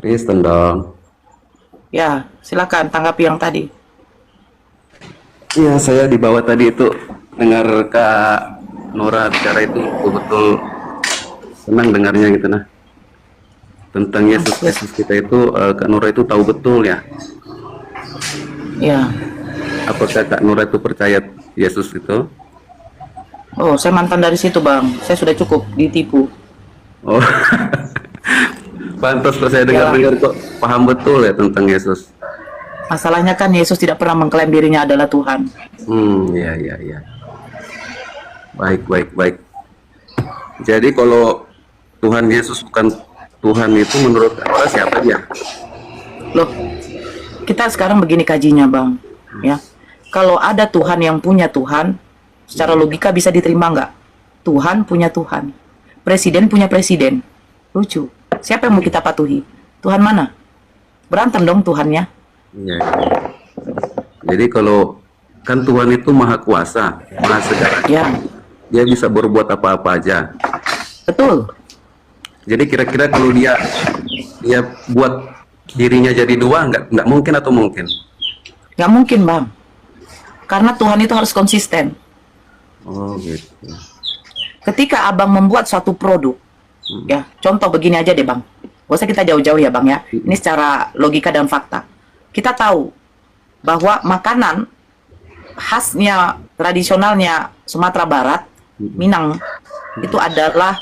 Kristen dong. Ya, silakan tanggapi yang tadi. Iya, saya di bawah tadi itu dengar Kak Nora bicara itu betul-betul senang dengarnya gitu nah. Tentang Yesus Ya, Kristus kita itu Kak Nora itu tahu betul ya. ya. Apakah Kak Nora itu percaya Yesus itu? Oh, saya mantan dari situ, Bang. Saya sudah cukup ditipu. Oh, pantas kok saya Ya, dengar-dengar kok paham betul ya tentang Yesus. masalahnya kan Yesus tidak pernah mengklaim dirinya adalah Tuhan. Iya, iya, iya. Baik, baik, baik. Jadi kalau Tuhan Yesus bukan Tuhan itu menurut Kak Nora siapa dia? Loh, kita sekarang begini kajinya, Bang. Ya, kalau ada Tuhan yang punya Tuhan, secara logika bisa diterima nggak? Tuhan punya Tuhan, presiden punya presiden. Lucu. Siapa yang mau kita patuhi? Tuhan mana? Berantem dong Tuhannya. Iya, iya. Jadi kalau kan Tuhan itu maha kuasa, maha segala. Ya, Dia bisa berbuat apa-apa aja. betul. Jadi kira-kira kalau dia buat dirinya jadi dua, nggak mungkin atau mungkin? Nggak mungkin, Bang. Karena Tuhan itu harus konsisten. Oh gitu. Ketika Abang membuat suatu produk, ya, contoh begini aja deh, Bang. Gak usah kita jauh-jauh ya, Bang ya. Ini secara logika dan fakta. Kita tahu bahwa makanan khasnya, tradisionalnya Sumatera Barat, Minang, itu adalah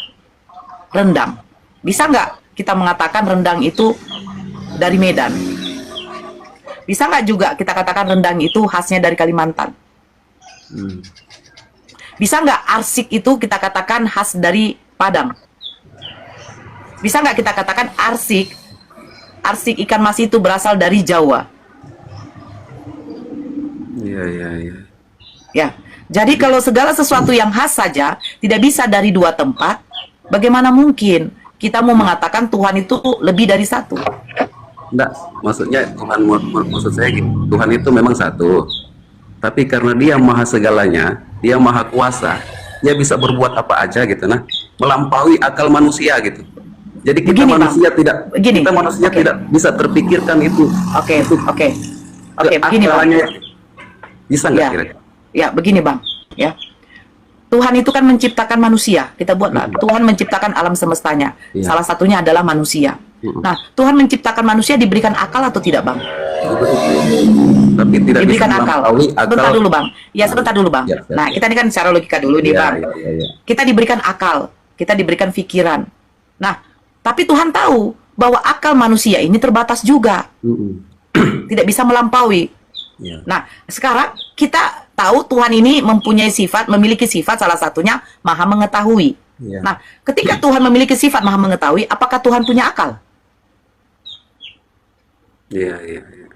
rendang. Bisa nggak kita mengatakan rendang itu dari Medan? Bisa nggak juga kita katakan rendang itu khasnya dari Kalimantan? Hmm. Bisa nggak arsik itu kita katakan khas dari Padang? Bisa nggak kita katakan arsik ikan mas itu berasal dari Jawa? Iya, iya, iya. Ya, jadi kalau segala sesuatu yang khas saja tidak bisa dari dua tempat, bagaimana mungkin kita mau mengatakan Tuhan itu lebih dari satu? Enggak, maksudnya Tuhan, maksud saya gini, Tuhan itu memang satu. Tapi karena dia maha segalanya, dia maha kuasa, dia bisa berbuat apa aja gitu nah, melampaui akal manusia gitu. Jadi kita Begini, Bang. manusia tidak, Begini. kita manusia Oke. tidak bisa terpikirkan itu. Oke, Itu oke. Oke, begini, Bang. akalannya bisa nggak Ya, kira-kira? ya, begini, Bang. Ya. Tuhan itu kan menciptakan manusia. Kita buatlah. Tuhan menciptakan alam semestanya. Iya. Salah satunya adalah manusia. Nah, Tuhan menciptakan manusia diberikan akal atau tidak, Bang? Tapi tidak bisa Diberikan akal. melampaui Sebentar akal. dulu, Bang. Ya, sebentar dulu, Bang. Ya, ya, Nah, ya. kita ini kan secara logika dulu nih, Iya, Bang. iya, iya, iya. Kita diberikan akal, kita diberikan pikiran. Nah, tapi Tuhan tahu bahwa akal manusia ini terbatas juga, Mm-mm. tidak bisa melampaui. Iya. Nah, sekarang kita tahu Tuhan ini mempunyai sifat, memiliki sifat salah satunya maha mengetahui. Iya. Nah, ketika Tuhan memiliki sifat maha mengetahui, apakah Tuhan punya akal? Iya, iya, iya.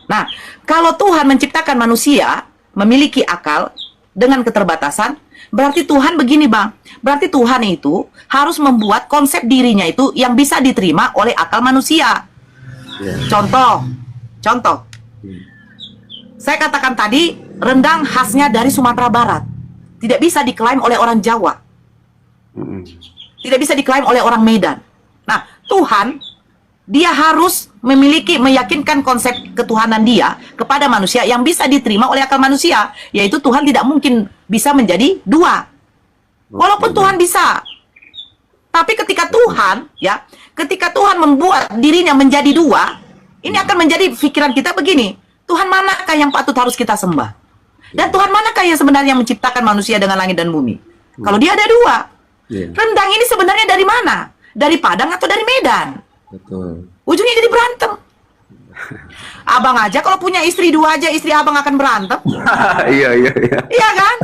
Nah, kalau Tuhan menciptakan manusia memiliki akal dengan keterbatasan, berarti Tuhan begini, Bang. Berarti Tuhan itu harus membuat konsep dirinya itu yang bisa diterima oleh akal manusia. Iya. Contoh. Saya katakan tadi, rendang khasnya dari Sumatera Barat. Tidak bisa diklaim oleh orang Jawa. Mm-mm. Tidak bisa diklaim oleh orang Medan. Nah, Tuhan, dia harus meyakinkan konsep ketuhanan dia kepada manusia yang bisa diterima oleh akal manusia. Yaitu Tuhan tidak mungkin bisa menjadi dua. Walaupun Tuhan bisa. Tapi ketika Tuhan membuat dirinya menjadi dua, ini akan menjadi pikiran kita begini. Tuhan manakah yang patut harus kita sembah? Dan Tuhan manakah yang sebenarnya menciptakan manusia dengan langit dan bumi? Kalau dia ada dua. Iya, Rendang ini sebenarnya dari mana? Dari Padang atau dari Medan? betul. Ujungnya jadi berantem. Abang aja kalau punya istri dua aja, istri abang akan berantem. Iya, iya, iya. Iya kan?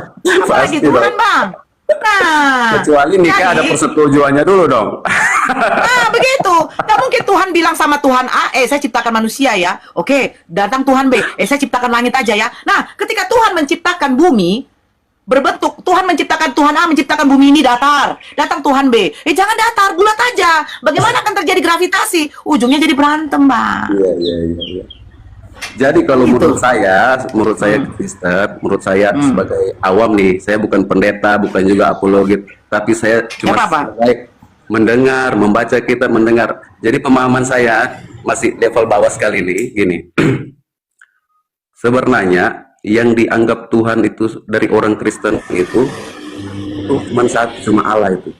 Apalagi Pasti Tuhan, dong. Bang. Nah, Kecuali nikah ada jadi- persetujuannya dulu dong. Nah, begitu. Nggak mungkin Tuhan bilang sama Tuhan A, saya ciptakan manusia ya. Oke, datang Tuhan B, saya ciptakan langit aja ya. Nah, ketika Tuhan menciptakan bumi, berbentuk, Tuhan menciptakan, Tuhan A menciptakan bumi ini datar. Datang Tuhan B, jangan datar, bulat aja. Bagaimana akan terjadi gravitasi? Ujungnya jadi berantem, Bang. Iya, iya, iya, iya. Jadi kalau Gitu. menurut saya Kristen, menurut saya sebagai awam nih, saya bukan pendeta, bukan juga apologit, tapi saya cuma Nggak apa-apa. sebagai mendengar, membaca kitab, mendengar. Jadi pemahaman saya, masih level bawah sekali nih, gini. Sebenarnya yang dianggap Tuhan itu dari orang Kristen itu cuma satu, cuma Allah itu.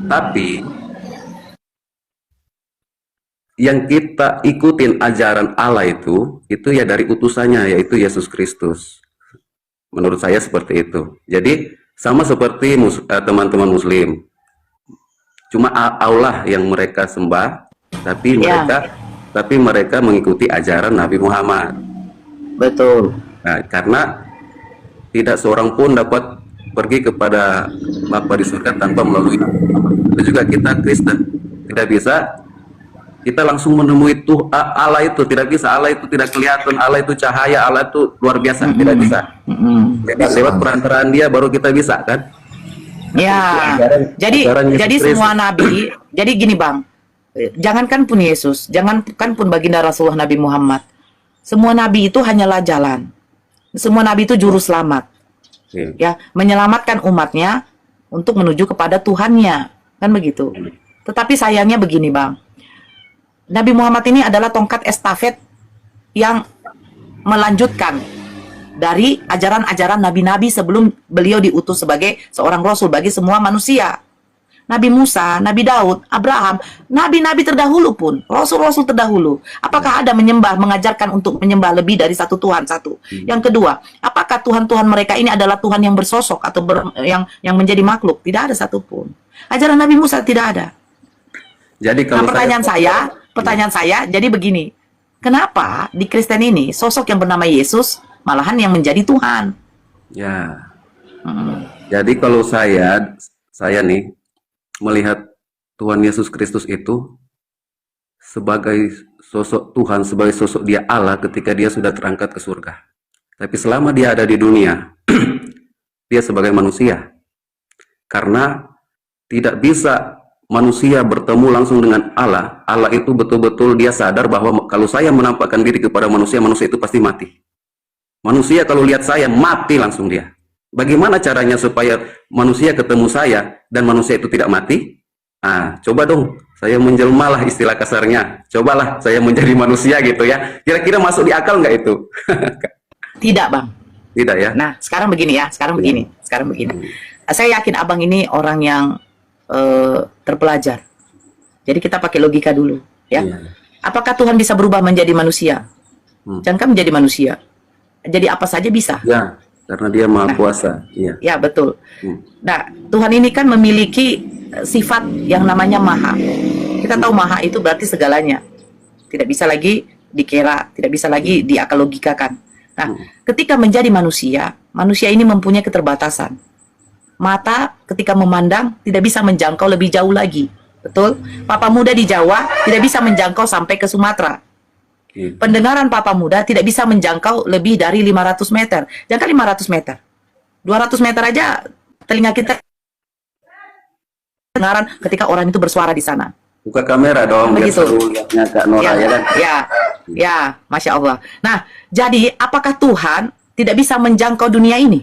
Tapi yang kita ikutin ajaran Allah itu ya dari utusannya, yaitu Yesus Kristus. Menurut saya seperti itu. Jadi sama seperti teman-teman Muslim. Cuma Allah yang mereka sembah, tapi mereka mengikuti ajaran Nabi Muhammad. Betul. Nah, karena tidak seorang pun dapat pergi kepada Bapa di surga tanpa melalui Nabi Muhammad. Dan juga kita Kristen tidak bisa kita langsung menemui Allah itu, tidak bisa. Allah itu tidak kelihatan, Allah itu cahaya, Allah itu luar biasa, tidak bisa. Lewat perantaraan Dia baru kita bisa, kan? Ya. Jadi semua nabi, jadi gini Bang, jangankan pun Yesus, jangankan pun baginda Rasulullah Nabi Muhammad, semua nabi itu hanyalah jalan. Semua nabi itu juru selamat. Ya, menyelamatkan umatnya untuk menuju kepada Tuhannya, kan begitu. Tetapi sayangnya begini Bang, Nabi Muhammad ini adalah tongkat estafet yang melanjutkan dari ajaran-ajaran nabi-nabi sebelum beliau diutus sebagai seorang rasul bagi semua manusia. Nabi Musa, Nabi Daud, Abraham, nabi-nabi terdahulu pun, rasul-rasul terdahulu. Apakah ada mengajarkan untuk menyembah lebih dari satu Tuhan satu? Yang kedua, apakah Tuhan-Tuhan mereka ini adalah Tuhan yang bersosok atau yang menjadi makhluk? Tidak ada satupun. Ajaran Nabi Musa tidak ada. Jadi kalau pertanyaan saya, jadi begini, kenapa di Kristen ini sosok yang bernama Yesus malahan yang menjadi Tuhan? Ya. Jadi kalau saya nih melihat Tuhan Yesus Kristus itu sebagai sosok Tuhan, sebagai sosok Dia Allah ketika Dia sudah terangkat ke surga. Tapi selama Dia ada di dunia, Dia sebagai manusia. Karena tidak bisa manusia bertemu langsung dengan Allah. Allah itu betul-betul Dia sadar bahwa kalau saya menampakkan diri kepada manusia, manusia itu pasti mati. Manusia kalau lihat saya, mati langsung dia. Bagaimana caranya supaya manusia ketemu saya dan manusia itu tidak mati? Coba dong, saya menjelmalah, istilah kasarnya. Cobalah saya menjadi manusia gitu ya. Kira-kira masuk di akal nggak itu? Tidak Bang. Tidak ya? Nah, sekarang begini. Saya yakin Abang ini orang yang terpelajar. Jadi kita pakai logika dulu, ya. Apakah Tuhan bisa berubah menjadi manusia? Jangan menjadi manusia. Jadi apa saja bisa. Ya, karena Dia Maha Kuasa. Iya. Ya, betul. Nah, Tuhan ini kan memiliki sifat yang namanya Maha. Kita tahu Maha itu berarti segalanya. Tidak bisa lagi dikira, tidak bisa lagi diakal logikakan. Nah, ketika menjadi manusia, manusia ini mempunyai keterbatasan. Mata ketika memandang tidak bisa menjangkau lebih jauh lagi. Betul? Papa muda di Jawa tidak bisa menjangkau sampai ke Sumatera. Pendengaran papa muda tidak bisa menjangkau lebih dari 500 meter. Jangan 500 meter. 200 meter aja telinga kita pendengaran ketika orang itu bersuara di sana. Buka kamera dong, biar seru lihatnya Kak Nora, ya kan? Ya, Masya Allah. Nah, jadi apakah Tuhan tidak bisa menjangkau dunia ini?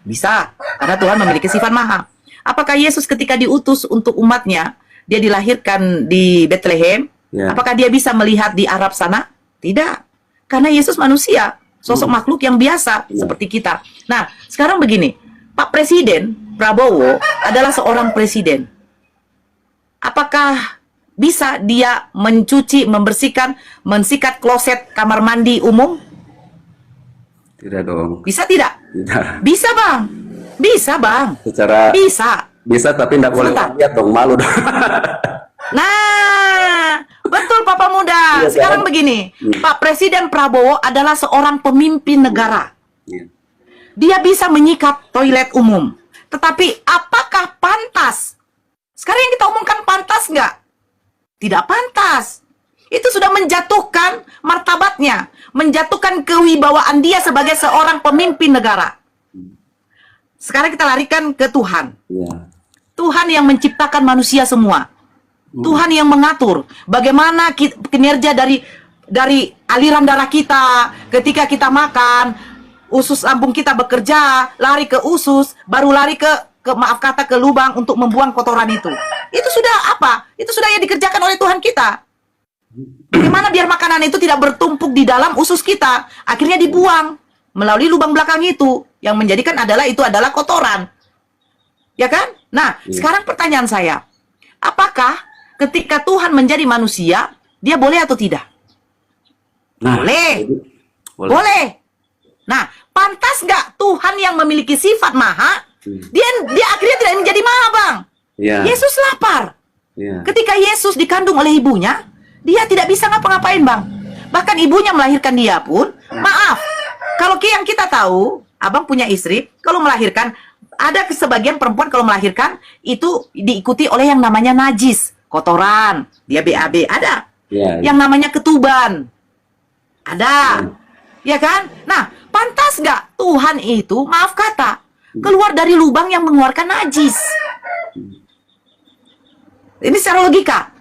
Bisa, karena Tuhan memiliki sifat Maha. Apakah Yesus ketika diutus untuk umatnya, Dia dilahirkan di Bethlehem, apakah Dia bisa melihat di Arab sana? Tidak, karena Yesus manusia, sosok makhluk yang biasa seperti kita. Nah, sekarang begini, Pak Presiden Prabowo adalah seorang presiden. Apakah bisa Dia mencuci, membersihkan, mensikat kloset kamar mandi umum? Tidak dong. Bisa tidak? Tidak. Bisa Bang. Bisa Bang. Secara Bisa tapi tidak boleh lihat dong, malu dong. Nah, betul Papa Muda. Iya, Sekarang begini, Pak Presiden Prabowo adalah seorang pemimpin negara. Iya. Dia bisa menyikap toilet umum. Tetapi apakah pantas? Sekarang yang kita omongkan pantas nggak? Tidak pantas. Itu sudah menjatuhkan martabatnya, menjatuhkan kewibawaan dia sebagai seorang pemimpin negara. Sekarang kita larikan ke Tuhan. Iya. Tuhan yang menciptakan manusia semua. Tuhan yang mengatur bagaimana kinerja dari aliran darah kita ketika kita makan, usus lambung kita bekerja, lari ke usus, baru lari ke maaf kata ke lubang untuk membuang kotoran itu. Itu sudah apa? Itu sudah yang dikerjakan oleh Tuhan kita. Bagaimana biar makanan itu tidak bertumpuk di dalam usus kita, akhirnya dibuang melalui lubang belakang itu, yang menjadikan itu adalah kotoran. Ya kan? Nah, sekarang pertanyaan saya, apakah ketika Tuhan menjadi manusia, dia boleh atau tidak? Nah, Boleh. Boleh. Nah, pantas nggak Tuhan yang memiliki sifat maha, dia akhirnya tidak menjadi maha, Bang? Ya. Yesus lapar. Ya. Ketika Yesus dikandung oleh ibunya, dia tidak bisa ngapa-ngapain, Bang. Bahkan ibunya melahirkan dia pun, maaf, kalau yang kita tahu, Abang punya istri, kalau melahirkan, ada sebagian perempuan kalau melahirkan, itu diikuti oleh yang namanya najis, kotoran, dia BAB, ada. Ya. Yang namanya ketuban, ada. Ya kan? Nah, pantas nggak Tuhan itu, maaf kata, keluar dari lubang yang mengeluarkan najis? Ini secara logika.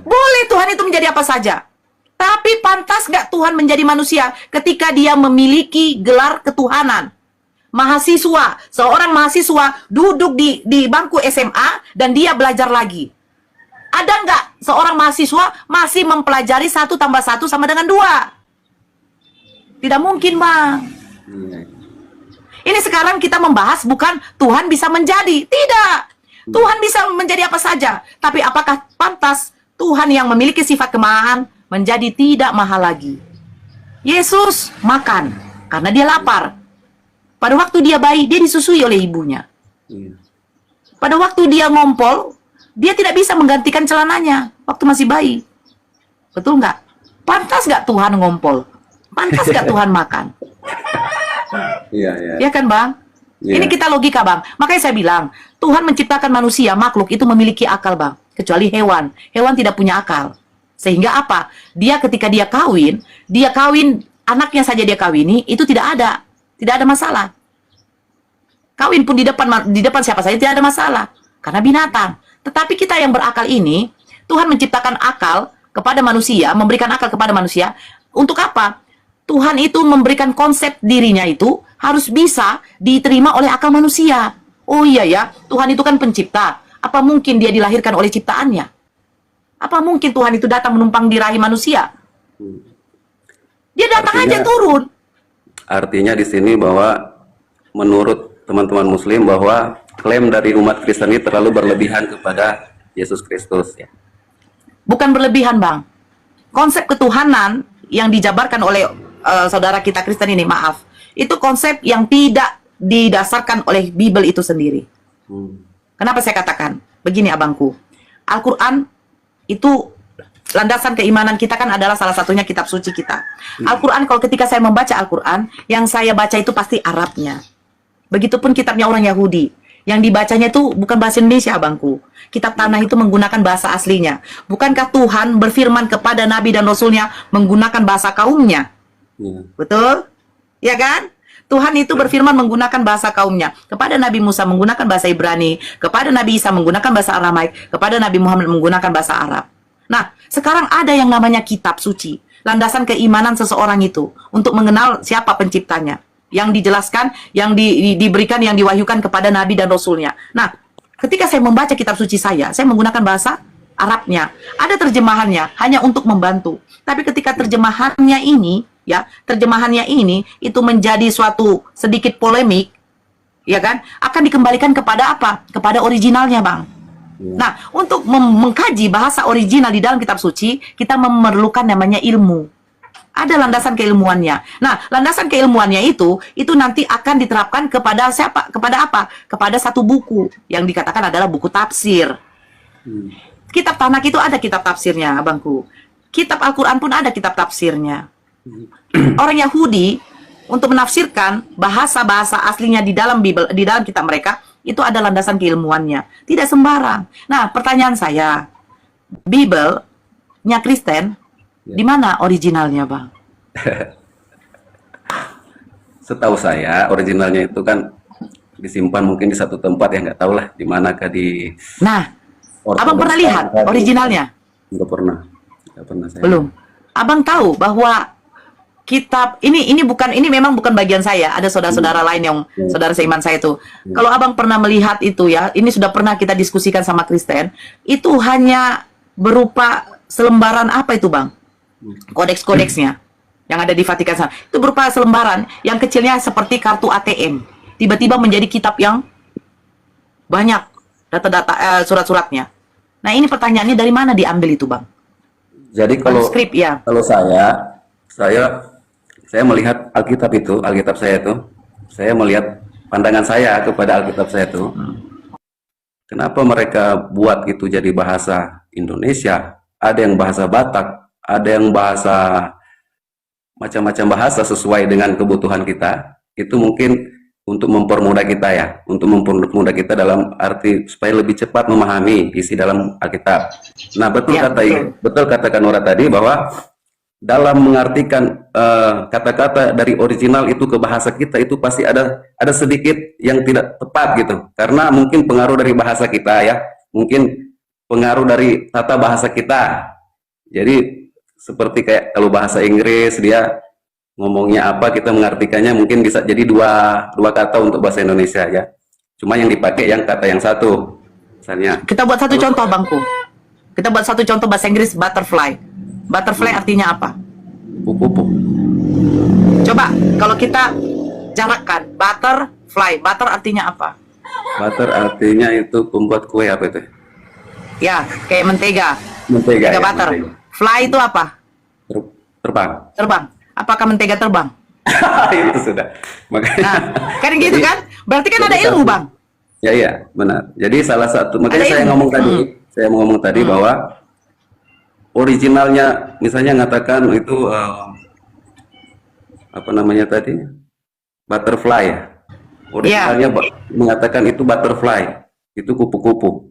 Boleh Tuhan itu menjadi apa saja. Tapi pantas nggak Tuhan menjadi manusia ketika dia memiliki gelar ketuhanan? Mahasiswa, seorang mahasiswa duduk di bangku SMA dan dia belajar lagi. Ada nggak seorang mahasiswa masih mempelajari 1 tambah 1 sama dengan 2? Tidak mungkin, Bang. Ini sekarang kita membahas bukan Tuhan bisa menjadi. Tidak. Tuhan bisa menjadi apa saja. Tapi apakah pantas Tuhan yang memiliki sifat kemahaan menjadi tidak maha lagi? Yesus makan karena dia lapar. Pada waktu dia bayi, dia disusui oleh ibunya. Pada waktu dia ngompol, dia tidak bisa menggantikan celananya waktu masih bayi. Betul nggak? Pantas nggak Tuhan ngompol? Pantas nggak Tuhan makan? Iya. Ya kan, Bang? Iya. Ini kita logika, Bang. Makanya saya bilang, Tuhan menciptakan manusia, makhluk itu memiliki akal, Bang. Kecuali hewan. Hewan tidak punya akal. Sehingga apa? Dia ketika dia kawin, anaknya saja dia kawini, itu tidak ada masalah. Kawin pun di depan siapa saja tidak ada masalah. Karena binatang. Tetapi kita yang berakal ini, Tuhan menciptakan akal kepada manusia, memberikan akal kepada manusia. Untuk apa? Tuhan itu memberikan konsep dirinya itu harus bisa diterima oleh akal manusia. Oh iya ya, Tuhan itu kan pencipta. Apa mungkin dia dilahirkan oleh ciptaannya? Apa mungkin Tuhan itu datang menumpang di rahim manusia? Dia datang aja turun. Artinya di sini bahwa menurut teman-teman Muslim bahwa klaim dari umat Kristen ini terlalu berlebihan kepada Yesus Kristus. Ya. Bukan berlebihan, Bang. Konsep ketuhanan yang dijabarkan oleh saudara kita Kristen ini, maaf, itu konsep yang tidak didasarkan oleh Bible itu sendiri. Kenapa saya katakan? Begini, abangku. Al-Quran itu landasan keimanan kita kan adalah salah satunya kitab suci kita. Al-Quran, kalau ketika saya membaca Al-Quran, yang saya baca itu pasti Arabnya. Begitupun kitabnya orang Yahudi. Yang dibacanya itu bukan bahasa Indonesia, abangku. Kitab tanah itu menggunakan bahasa aslinya. Bukankah Tuhan berfirman kepada Nabi dan Rasulnya menggunakan bahasa kaumnya? Betul? Ya kan? Tuhan itu berfirman menggunakan bahasa kaumnya. Kepada Nabi Musa menggunakan bahasa Ibrani. Kepada Nabi Isa menggunakan bahasa Aramaik. Kepada Nabi Muhammad menggunakan bahasa Arab. Nah, sekarang ada yang namanya kitab suci. Landasan keimanan seseorang itu. Untuk mengenal siapa penciptanya. Yang dijelaskan, yang diberikan, yang diwahyukan kepada Nabi dan Rasulnya. Nah, ketika saya membaca kitab suci saya menggunakan bahasa Arabnya. Ada terjemahannya, hanya untuk membantu. Tapi ketika terjemahannya ini itu menjadi suatu sedikit polemik, ya kan? Akan dikembalikan kepada apa? Kepada originalnya, Bang. Nah, untuk mengkaji bahasa original di dalam kitab suci, kita memerlukan namanya ilmu. Ada landasan keilmuannya. Nah, landasan keilmuannya itu nanti akan diterapkan kepada siapa? Kepada apa? Kepada satu buku yang dikatakan adalah buku tafsir. Kitab Tanakh itu ada kitab tafsirnya, abangku. Kitab Al-Quran pun ada kitab tafsirnya. Orang Yahudi untuk menafsirkan bahasa-bahasa aslinya di dalam Bible, di dalam kitab mereka, itu ada landasan keilmuannya. Tidak sembarang. Nah, pertanyaan saya, Bible-nya Kristen, di mana originalnya, Bang? Setahu saya originalnya itu kan disimpan mungkin di satu tempat ya, nggak tahu lah di manakah di. Nah, abang pernah lihat originalnya? Nggak pernah saya. Belum. Abang tahu bahwa kitab ini memang bukan bagian saya. Ada saudara-saudara lain yang saudara seiman saya itu. Kalau abang pernah melihat itu ya, ini sudah pernah kita diskusikan sama Kristen. Itu hanya berupa selembaran apa itu, Bang? Kodeks-kodeksnya yang ada di Vatikan sana. Itu berupa selembaran yang kecilnya seperti kartu ATM. Tiba-tiba menjadi kitab yang banyak data-data surat-suratnya. Nah, ini pertanyaannya dari mana diambil itu, Bang? Jadi kalau Manuskrip, ya. kalau saya melihat Alkitab saya itu, saya melihat pandangan saya kepada Alkitab saya itu. Kenapa mereka buat itu jadi bahasa Indonesia? Ada yang bahasa Batak, ada yang bahasa macam-macam bahasa sesuai dengan kebutuhan kita. Itu mungkin untuk mempermudah kita ya, untuk mempermudah kita dalam arti supaya lebih cepat memahami isi dalam Alkitab. Nah, betul Ya, betul kata Kanora tadi bahwa dalam mengartikan kata-kata dari original itu ke bahasa kita itu pasti ada sedikit yang tidak tepat gitu. Karena mungkin pengaruh dari bahasa kita ya, mungkin pengaruh dari tata bahasa kita. Jadi seperti kayak kalau bahasa Inggris dia ngomongnya apa, kita mengartikannya mungkin bisa jadi dua kata untuk bahasa Indonesia ya. Cuma yang dipakai yang kata yang satu. Misalnya. Kita buat satu contoh, Bangku. Kita buat satu contoh bahasa Inggris, butterfly. Butterfly artinya apa? Kupu-kupu. Coba kalau kita jarakkan butterfly, butter artinya apa? Butter artinya itu pembuat kue apa itu? Ya, kayak mentega. Mentega. Ya, Butter. mentega. Fly itu apa? Terbang. Terbang. Apakah mentega terbang? Itu sudah. Makanya. Nah, kan gitu kan? Berarti kan ada ilmu, Bang. Ya, iya, benar. Jadi salah satu, makanya Ada saya ilmu. ngomong tadi bahwa originalnya misalnya ngatakan itu apa namanya tadi? Butterfly ya. Originalnya mengatakan itu butterfly, itu kupu-kupu.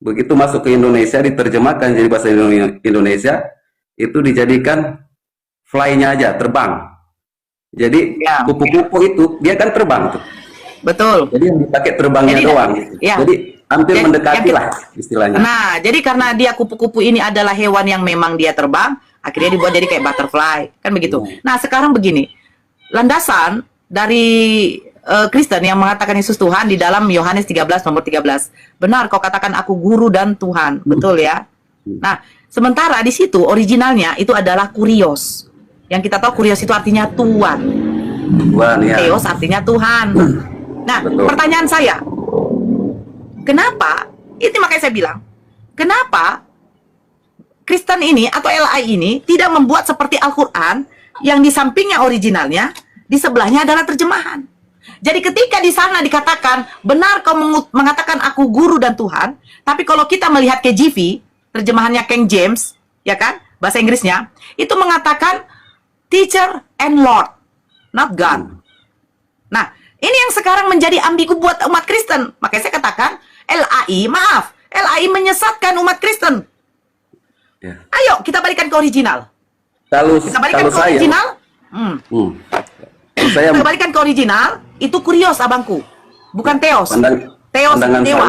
Begitu masuk ke Indonesia diterjemahkan jadi bahasa Indonesia, itu dijadikan fly-nya aja, terbang. Jadi kupu-kupu itu dia kan terbang tuh. Betul. Jadi yang dipakai terbangnya Jadi, doang. Gitu. ya. Jadi hampir Yang- mendekati yang- lah istilahnya. Nah, jadi karena dia kupu-kupu ini adalah hewan yang memang dia terbang, akhirnya dibuat jadi kayak butterfly, kan begitu. Nah, sekarang begini, landasan dari Kristen yang mengatakan Yesus Tuhan di dalam Yohanes 13 nomor 13. Benar kau katakan aku guru dan Tuhan, betul ya? Nah, sementara di situ originalnya itu adalah kurios. Yang kita tahu kurios itu artinya tuan. Tuhan ya. Theos artinya Tuhan. Nah, Betul. pertanyaan saya, kenapa? Itu makanya saya bilang, kenapa Kristen ini atau LI ini tidak membuat seperti Al-Quran yang di sampingnya originalnya, di sebelahnya adalah terjemahan. Jadi ketika di sana dikatakan, benar kau mengatakan aku guru dan Tuhan, tapi kalau kita melihat KJV, terjemahannya King James, ya kan, bahasa Inggrisnya, itu mengatakan teacher and Lord, not God. Nah, ini yang sekarang menjadi ambigu buat umat Kristen. Makanya saya katakan, LAI menyesatkan umat Kristen. Ya. Ayo, kita balikan ke original. Kalau Kita balikan ke saya, original. kalau saya Kita balikan ke original, itu kurios, abangku. Bukan Theos. Theos pandangan dewa.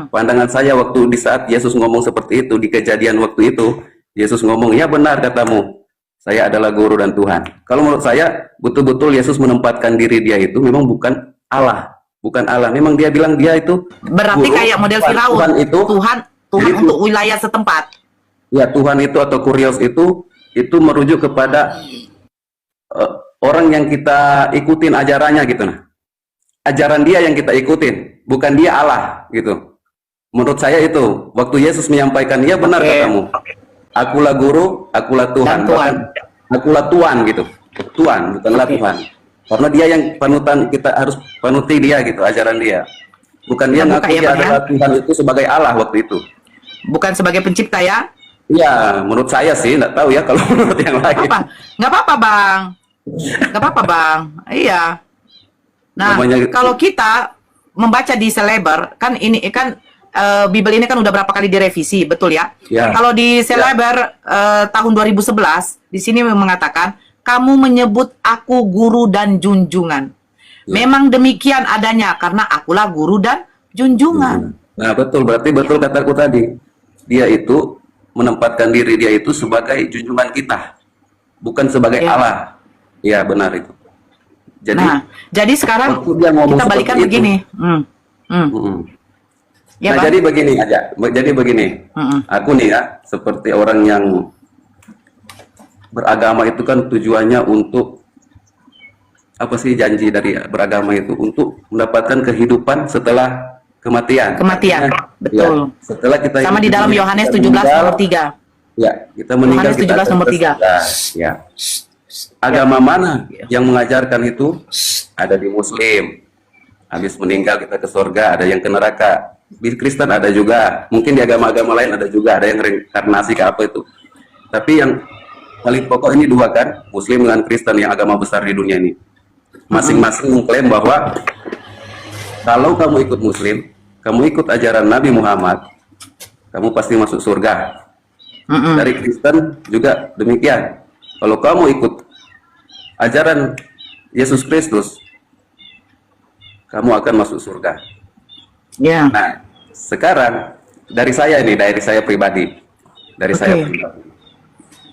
pandangan saya waktu di saat Yesus ngomong seperti itu di kejadian waktu itu, Yesus ngomong, ya benar katamu, saya adalah guru dan Tuhan. Kalau menurut saya betul-betul Yesus menempatkan diri dia itu memang bukan Allah, memang dia bilang dia itu Berarti guru, kayak model Tuhan. Firaun. Tuhan itu Tuhan jadi, untuk wilayah setempat. ya Tuhan itu atau kurios itu merujuk kepada orang yang kita ikutin ajarannya gitu nah. Ajaran dia yang kita ikutin, bukan dia Allah gitu. Menurut saya itu waktu Yesus menyampaikan, ya benar katamu. Akulah guru, akulah Tuhan. Dan Tuhan. Akulah Tuhan gitu. Tuhan, bukanlah Tuhan. Karena dia yang panutan, kita harus panuti dia gitu, ajaran dia. Bukan dia Bukan ngaku ya, dia Pak, ya? adalah Tuhan itu sebagai Allah waktu itu. Bukan sebagai pencipta ya. Ya, menurut saya sih, nggak tahu ya kalau menurut yang lain. Nggak apa-apa, Bang. Nggak apa-apa, Bang. Iya. Nah, kalau kita membaca di Celeber, kan ini kan Bible ini kan udah berapa kali direvisi, betul ya? Ya. Kalau di Celeber tahun 2011, di sini mengatakan, kamu menyebut aku guru dan junjungan. Memang demikian adanya, karena akulah guru dan junjungan. Nah, betul. Berarti betul kataku tadi. Dia itu menempatkan diri dia itu sebagai junjungan kita, bukan sebagai Allah. Ya, benar itu. Jadi, Nah, jadi sekarang waktu dia ngomong kita balikan seperti itu, begini. Ya, Nah, Bang. jadi begini aja. Jadi begini. Aku nih ya, seperti orang yang beragama itu kan tujuannya untuk apa sih janji dari beragama itu? Untuk mendapatkan kehidupan setelah kematian. Kematian. Artinya, Betul. ya, setelah kita Sama hidup di dalam dunia, Yohanes kita 17 meninggal, nomor 3. Ya, kita meninggal Yohanes kita 17 akan nomor ke 3. surga. Ya. Agama mana yang mengajarkan itu? Ada di Muslim. Habis meninggal kita ke surga, ada yang ke neraka. Di Kristen ada juga. Mungkin di agama-agama lain ada juga, ada yang reinkarnasi ke apa itu. Tapi yang paling pokok ini dua kan, Muslim dengan Kristen yang agama besar di dunia ini. Masing-masing mengklaim bahwa kalau kamu ikut Muslim, kamu ikut ajaran Nabi Muhammad, kamu pasti masuk surga. Dari Kristen juga demikian. Kalau kamu ikut ajaran Yesus Kristus, kamu akan masuk surga. Ya. Nah, sekarang dari saya pribadi, saya Oke. pribadi.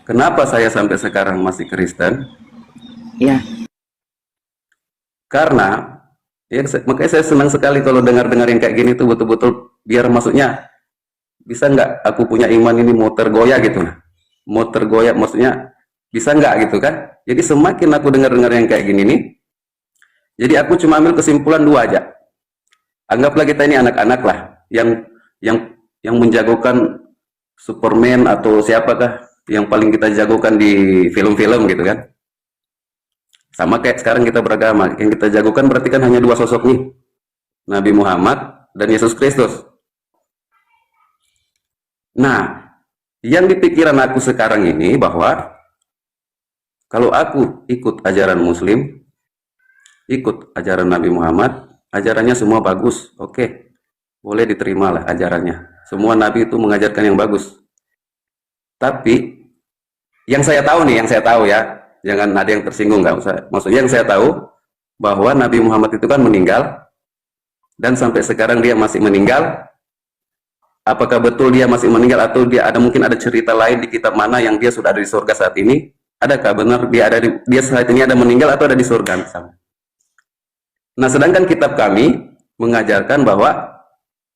Kenapa saya sampai sekarang masih Kristen? Ya. Karena ya, makanya saya senang sekali kalau dengar-dengar yang kayak gini tuh betul-betul biar maksudnya bisa nggak aku punya iman ini mau tergoyah gitu, mau tergoyah maksudnya bisa nggak gitu kan? Jadi semakin aku dengar-dengar yang kayak gini nih, jadi aku cuma ambil kesimpulan dua aja. Anggaplah kita ini anak-anak lah yang menjagokan Superman atau siapakah yang paling kita jagokan di film-film gitu kan. Sama kayak sekarang kita beragama, yang kita jagokan berarti kan hanya dua sosok nih, Nabi Muhammad dan Yesus Kristus. Nah, yang di pikiran aku sekarang ini bahwa kalau aku ikut ajaran Muslim, ikut ajaran Nabi Muhammad, ajarannya semua bagus, oke, boleh diterima lah ajarannya. Semua Nabi itu mengajarkan yang bagus. Tapi yang saya tahu nih, ya, jangan ada yang tersinggung, nggak usah. Maksudnya yang saya tahu bahwa Nabi Muhammad itu kan meninggal dan sampai sekarang dia masih meninggal. Apakah betul dia masih meninggal atau mungkin ada cerita lain di kitab mana yang dia sudah ada di surga saat ini? Adakah benar dia saat ini ada meninggal atau ada di surga misalnya? Nah, sedangkan kitab kami mengajarkan bahwa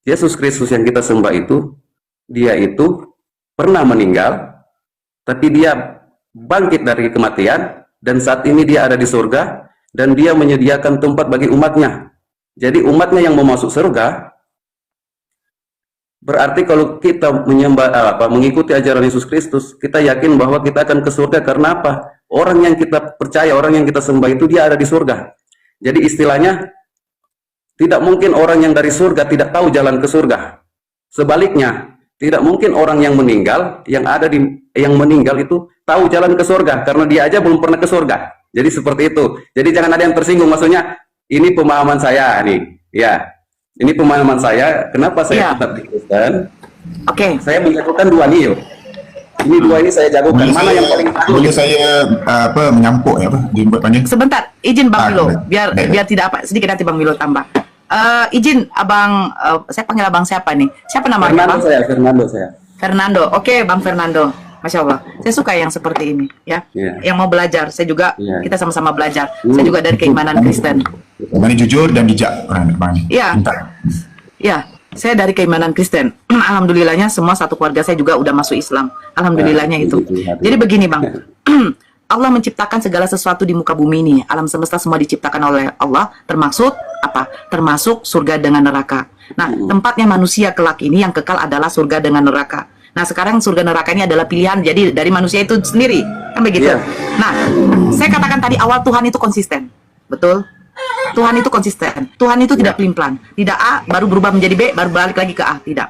Yesus Kristus yang kita sembah itu, dia itu pernah meninggal, tapi dia bangkit dari kematian, dan saat ini dia ada di surga, dan dia menyediakan tempat bagi umatnya. Jadi umatnya yang mau masuk surga, berarti kalau kita mengikuti ajaran Yesus Kristus, kita yakin bahwa kita akan ke surga karena apa? Orang yang kita percaya, orang yang kita sembah itu dia ada di surga. Jadi istilahnya, tidak mungkin orang yang dari surga tidak tahu jalan ke surga. Sebaliknya, tidak mungkin orang yang meninggal, yang meninggal itu tahu jalan ke surga, karena dia aja belum pernah ke surga. Jadi seperti itu. Jadi jangan ada yang tersinggung, maksudnya, ini pemahaman saya nih. Ya, ini pemahaman saya, kenapa saya tetap di Kristen. Oke. Saya menjagokan dua nih, yuk. Ini dua ini saya jagokan. Mana yang paling tahu? Boleh saya menyampuk ya, jembatannya? Sebentar, izin Bang Milo, boleh. biar tidak apa sedikit nanti Bang Milo tambah. Izin Abang, saya panggil Abang siapa nih? Siapa namanya Bang? Fernando saya. Fernando. Oke, Bang Fernando. Masya Allah, saya suka yang seperti ini, ya. Iya. Yang mau belajar, saya juga, kita sama-sama belajar. Saya juga dari keimanan Kristen. Mana jujur dan bijak, Bang. Iya. Ya, saya dari keimanan Kristen. Alhamdulillahnya semua satu keluarga saya juga udah masuk Islam. Alhamdulillahnya itu. Jadi begini Bang, Allah menciptakan segala sesuatu di muka bumi ini. Alam semesta semua diciptakan oleh Allah, termasuk apa? Termasuk surga dengan neraka. Nah, tempatnya manusia kelak ini yang kekal adalah surga dengan neraka. Nah, sekarang surga neraka ini adalah pilihan jadi dari manusia itu sendiri. Kan begitu? Iya. Nah, saya katakan tadi awal Tuhan itu konsisten. Betul? Tuhan itu konsisten. Tuhan itu tidak pelin-pelan. Tidak A, baru berubah menjadi B, baru balik lagi ke A. Tidak.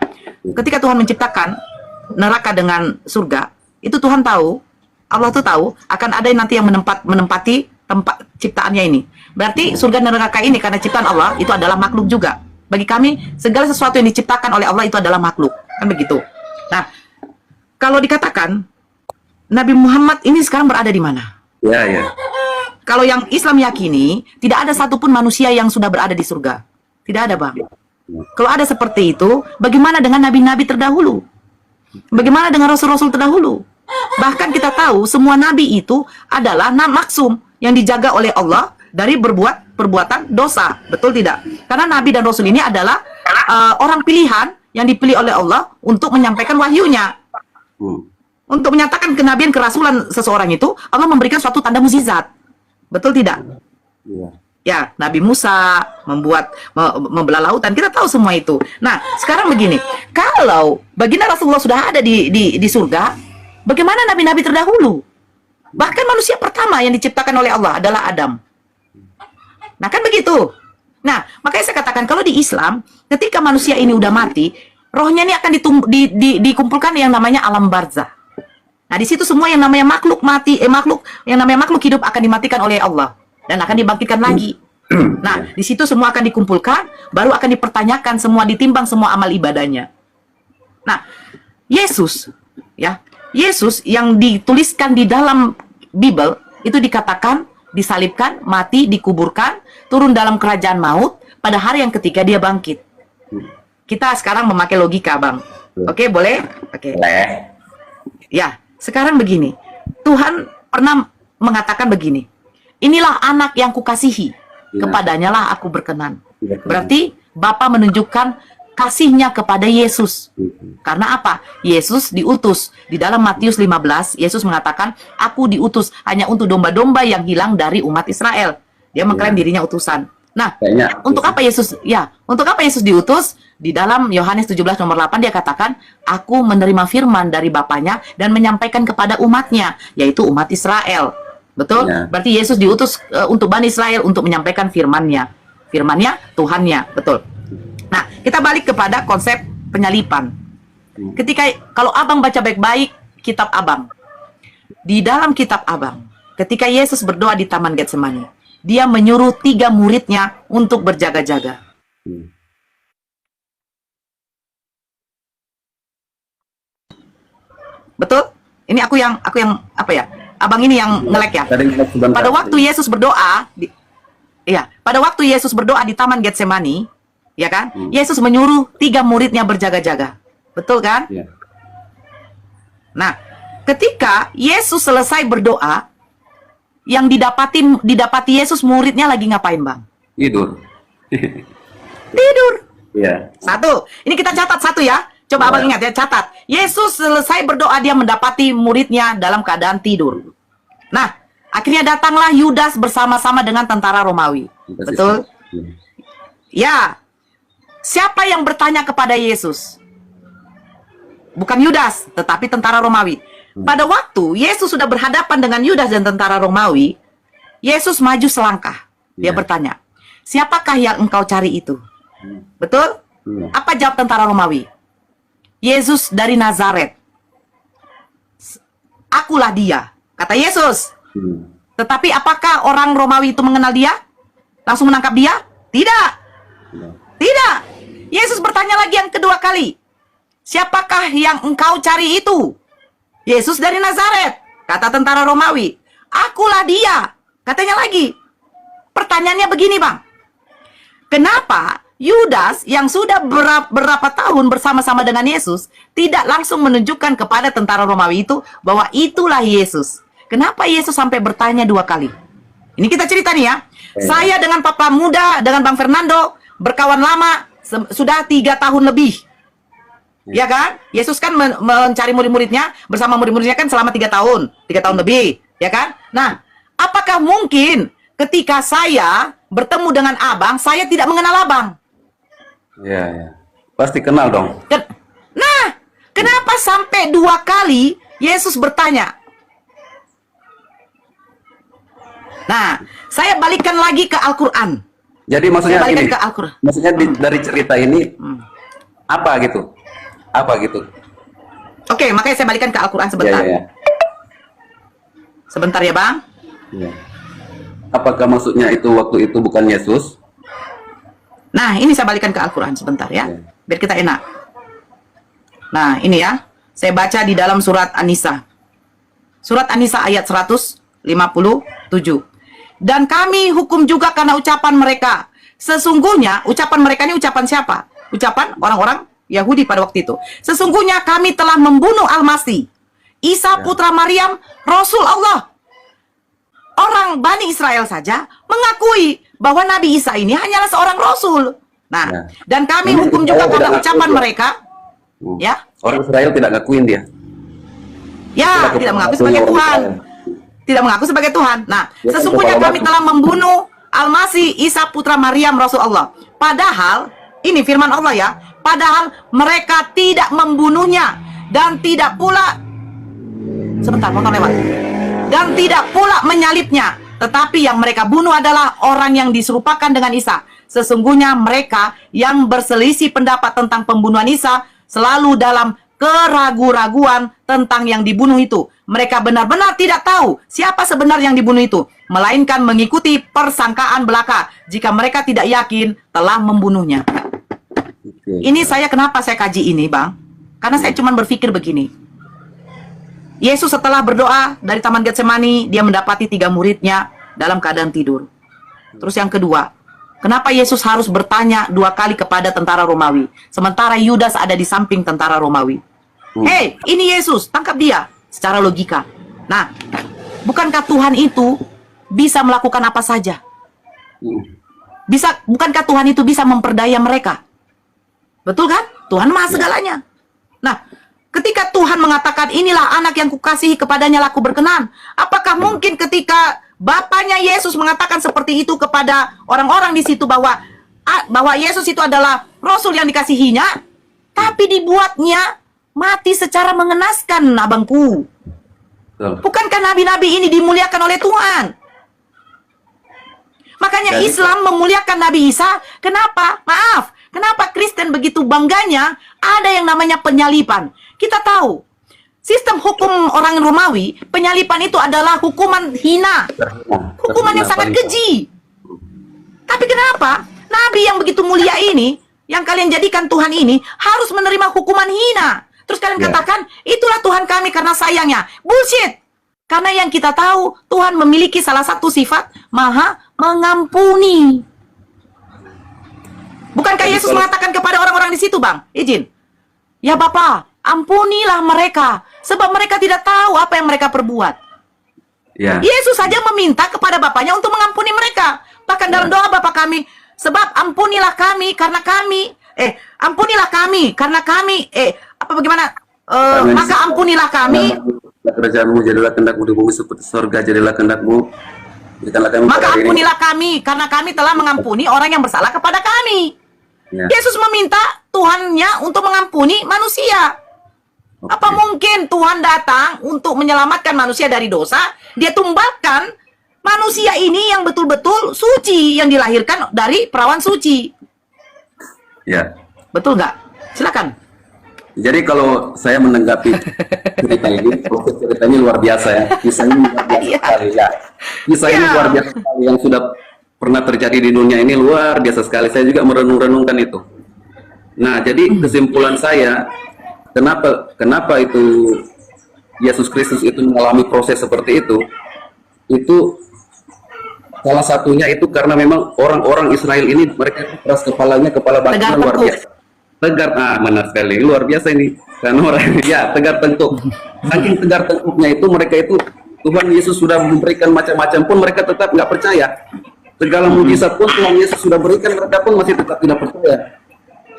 Ketika Tuhan menciptakan neraka dengan surga, itu Tuhan tahu, Allah tuh tahu, akan ada nanti yang menempati tempat ciptaannya ini. Berarti surga dan neraka ini karena ciptaan Allah, itu adalah makhluk juga. Bagi kami, segala sesuatu yang diciptakan oleh Allah itu adalah makhluk. Kan begitu. Nah, kalau dikatakan, Nabi Muhammad ini sekarang berada di mana? Ya, ya. Kalau yang Islam yakini, tidak ada satupun manusia yang sudah berada di surga. Tidak ada, Bang. Kalau ada seperti itu, bagaimana dengan nabi-nabi terdahulu? Bagaimana dengan rasul-rasul terdahulu? Bahkan kita tahu, semua nabi itu adalah maksum yang dijaga oleh Allah dari berbuat perbuatan dosa. Betul tidak? Karena Nabi dan Rasul ini adalah orang pilihan yang dipilih oleh Allah untuk menyampaikan wahyunya. Untuk menyatakan kenabian, kerasulan seseorang itu, Allah memberikan suatu tanda mukjizat. Betul tidak? Iya. Ya, Nabi Musa membelah lautan, kita tahu semua itu. Nah, sekarang begini, kalau baginda Rasulullah sudah ada di surga, bagaimana nabi-nabi terdahulu? Bahkan manusia pertama yang diciptakan oleh Allah adalah Adam. Nah, kan begitu. Nah, makanya saya katakan kalau di Islam, ketika manusia ini udah mati, rohnya ini akan dikumpulkan yang namanya alam barzah. Nah, di situ semua yang namanya makhluk hidup akan dimatikan oleh Allah dan akan dibangkitkan lagi. Nah, di situ semua akan dikumpulkan, baru akan dipertanyakan semua, ditimbang semua amal ibadahnya. Nah, Yesus yang dituliskan di dalam Bible itu dikatakan disalibkan, mati, dikuburkan, turun dalam kerajaan maut pada hari yang ketiga dia bangkit. Kita sekarang memakai logika, Bang. Oke, boleh? Oke. Boleh. Ya, sekarang begini. Tuhan pernah mengatakan begini. Inilah anak yang kukasihi, kepadanya lah aku berkenan. Berarti Bapa menunjukkan kasihnya kepada Yesus. Karena apa? Yesus diutus. Di dalam Matius 15, Yesus mengatakan, aku diutus hanya untuk domba-domba yang hilang dari umat Israel. Dia mengklaim dirinya utusan. Nah, untuk apa Yesus? Ya, untuk apa Yesus diutus? Di dalam Yohanes 17 nomor 8 dia katakan, aku menerima firman dari Bapaknya dan menyampaikan kepada umatnya, yaitu umat Israel. Betul? Ya. Berarti Yesus diutus untuk Bani Israel untuk menyampaikan firman-Nya. Firman-Nya Tuhan-Nya. Betul. Nah, kita balik kepada konsep penyalipan. Ketika, kalau Abang baca baik-baik kitab Abang, di dalam kitab Abang, ketika Yesus berdoa di Taman Getsemani, dia menyuruh 3 muridnya untuk berjaga-jaga. Betul? Ini aku yang apa ya? Abang ini yang ngelek ya. Pada waktu Yesus berdoa, pada waktu Yesus berdoa di Taman Getsemani, ya kan? Yesus menyuruh 3 muridnya berjaga-jaga. Betul kan? Iya. Nah, ketika Yesus selesai berdoa, yang didapati Yesus muridnya lagi ngapain, Bang? Tidur. Tidur. Iya. Satu. Ini kita catat satu ya. Coba Abang ingat ya, catat. Yesus selesai berdoa, dia mendapati muridnya dalam keadaan tidur. Nah, akhirnya datanglah Yudas bersama-sama dengan tentara Romawi. Betul? Ya. Siapa yang bertanya kepada Yesus? Bukan Yudas, tetapi tentara Romawi. Pada waktu Yesus sudah berhadapan dengan Yudas dan tentara Romawi, Yesus maju selangkah. Dia bertanya, siapakah yang engkau cari itu? Betul? Apa jawab tentara Romawi? Yesus dari Nazaret. Akulah dia, kata Yesus. Tetapi apakah orang Romawi itu mengenal dia? Langsung menangkap dia? Tidak. Tidak. Yesus bertanya lagi yang kedua kali. Siapakah yang engkau cari itu? Yesus dari Nazaret, kata tentara Romawi. Akulah dia, katanya lagi. Pertanyaannya begini, Bang. Kenapa Yudas yang sudah berapa tahun bersama-sama dengan Yesus tidak langsung menunjukkan kepada tentara Romawi itu bahwa itulah Yesus? Kenapa Yesus sampai bertanya 2 kali? Ini kita cerita nih ya. Saya dengan Papa Muda, dengan Bang Fernando, berkawan lama, sudah 3 tahun lebih. Ya kan? Yesus kan mencari murid-muridnya, bersama murid-muridnya kan selama 3 tahun. 3 tahun lebih. Ya kan? Nah, apakah mungkin ketika saya bertemu dengan Abang, saya tidak mengenal Abang? Iya, ya. Pasti kenal dong. Nah, kenapa sampai 2 kali Yesus bertanya? Nah, saya balikkan lagi ke Al-Quran. Jadi maksudnya Saya balikan gini, ke Al-Quran. maksudnya dari cerita ini apa gitu? Apa gitu? Oke, makanya saya balikan ke Al-Quran sebentar. Iya, iya. Sebentar ya, Bang. Iya. Apakah maksudnya itu waktu itu bukan Yesus? Nah, ini saya balikan ke Al-Quran sebentar ya. Iya. Biar kita enak. Nah, ini ya. Saya baca di dalam surat An-Nisa. Surat An-Nisa ayat 157. Dan kami hukum juga karena ucapan mereka. Sesungguhnya, ucapan mereka ini ucapan siapa? Ucapan orang-orang Yahudi pada waktu itu. Sesungguhnya kami telah membunuh Al-Masih, Isa putra Maryam, Rasul Allah. Orang Bani Israel saja mengakui bahwa Nabi Isa ini hanyalah seorang rasul. Nah, Ya. dan kami Ini hukum Israel juga tidak karena ngaku ucapan dia. mereka. Ya, Orang Israel tidak ngakuin dia. ya, tidak mengaku sebagai Orang Tuhan. Israel. Tidak mengaku sebagai Tuhan. Nah, Ya, sesungguhnya kepala kami batu. telah membunuh Al-Masih Isa putra Maryam Rasul Allah. Padahal, ini firman Allah ya, padahal mereka tidak membunuhnya dan tidak pula sebentar, motor lewat. Dan tidak pula menyalibnya, tetapi yang mereka bunuh adalah orang yang diserupakan dengan Isa. Sesungguhnya mereka yang berselisih pendapat tentang pembunuhan Isa selalu dalam keraguan-raguan tentang yang dibunuh itu. Mereka benar-benar tidak tahu siapa sebenarnya yang dibunuh itu, melainkan mengikuti persangkaan belaka jika mereka tidak yakin telah membunuhnya. Oke. Ini kenapa saya kaji ini, Bang? Karena saya cuma berpikir begini. Yesus setelah berdoa dari Taman Getsemani, dia mendapati 3 muridnya dalam keadaan tidur. Terus yang kedua, kenapa Yesus harus bertanya 2 kali kepada tentara Romawi, sementara Yudas ada di samping tentara Romawi? Hei, ini Yesus, tangkap dia. Secara logika. Nah, bukankah Tuhan itu bisa melakukan apa saja? Bukankah Tuhan itu bisa memperdaya mereka? Betul kan? Tuhan maha segalanya. Nah, ketika Tuhan mengatakan inilah anak yang kukasihi kepadanya laku berkenan, apakah mungkin ketika Bapaknya Yesus mengatakan seperti itu kepada orang-orang di situ bahwa Yesus itu adalah Rasul yang dikasihinya, tapi dibuatnya mati secara mengenaskan, abangku. Betul. Bukankah nabi-nabi ini dimuliakan oleh Tuhan? Makanya Jadi- Islam memuliakan Nabi Isa. Kenapa? Maaf, kenapa Kristen begitu bangganya ada yang namanya penyalipan? Kita tahu, sistem hukum orang Romawi, penyalipan itu adalah hukuman hina. Hukuman yang sangat keji. Tapi kenapa Nabi yang begitu mulia ini, yang kalian jadikan Tuhan ini, harus menerima hukuman hina? Terus kalian Ya. katakan, itulah Tuhan kami karena sayangnya. Bullshit! Karena yang kita tahu, Tuhan memiliki salah satu sifat, maha mengampuni. Bukankah Jadi Yesus kalau- mengatakan kepada orang-orang di situ, Bang? Izin. Ya Bapa, ampunilah mereka, sebab mereka tidak tahu apa yang mereka perbuat. Ya. Yesus saja meminta kepada Bapaknya untuk mengampuni mereka. Bahkan dalam doa Bapa kami, sebab ampunilah kami karena kami, ampunilah kami karena kami, bagaimana? Maka ampunilah kami, Kerjaanmu jadilah kehendakmu di bumi seperti surga, jadilah kehendakmu. Berikanlah kami maka pada hari ini. ampunilah kami karena kami telah mengampuni orang yang bersalah kepada kami. Ya. Yesus meminta Tuhannya untuk mengampuni manusia. Oke. Apa mungkin Tuhan datang untuk menyelamatkan manusia dari dosa? Dia tumbalkan manusia ini yang betul-betul suci, yang dilahirkan dari perawan suci. Ya. Betul nggak? Silakan. Jadi kalau saya menanggapi cerita ini, proses ceritanya luar biasa ya. Kisahnya luar biasa Iya. sekali ya. Kisah ini Iya. luar biasa sekali yang sudah pernah terjadi di dunia ini luar biasa sekali. Saya juga merenung-renungkan itu. Nah, jadi kesimpulan saya, kenapa itu Yesus Kristus itu mengalami proses seperti itu salah satunya itu karena memang orang-orang Israel ini mereka itu keras kepalanya, kepala batunya Tegar luar tengkuk. biasa. Tegar, benar sekali, luar biasa ini. Karena orang, ya tegar tengkuk. Saking tegar tengkuknya itu mereka itu Tuhan Yesus sudah memberikan macam-macam pun mereka tetap nggak percaya. Segala mujizat pun Tuhan Yesus sudah berikan, mereka pun masih tetap tidak percaya.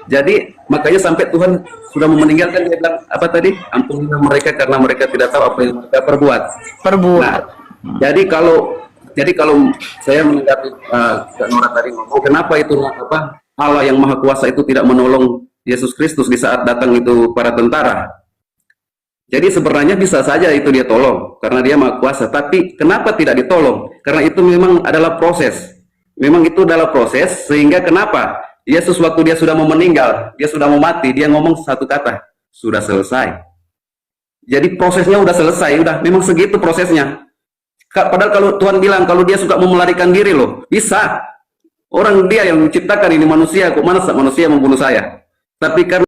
Jadi makanya sampai Tuhan sudah meninggalkan, dia bilang apa tadi? Ampunilah mereka karena mereka tidak tahu apa yang mereka perbuat. Nah, jadi kalau saya menanggapi Kak Nora tadi ngomong, kenapa itu Allah yang Maha Kuasa itu tidak menolong Yesus Kristus di saat datang itu para tentara? Jadi sebenarnya bisa saja itu dia tolong karena dia Maha Kuasa, tapi kenapa tidak ditolong? Karena itu memang adalah proses. Memang itu adalah proses sehingga kenapa Yesus waktu dia sudah mau meninggal, dia sudah mau mati, dia ngomong satu kata, sudah selesai. Jadi prosesnya udah selesai, udah memang segitu prosesnya. Padahal kalau Tuhan bilang kalau dia suka mau melarikan diri loh, bisa. Orang dia yang menciptakan ini manusia, kok mana manusia membunuh saya? Tapi karena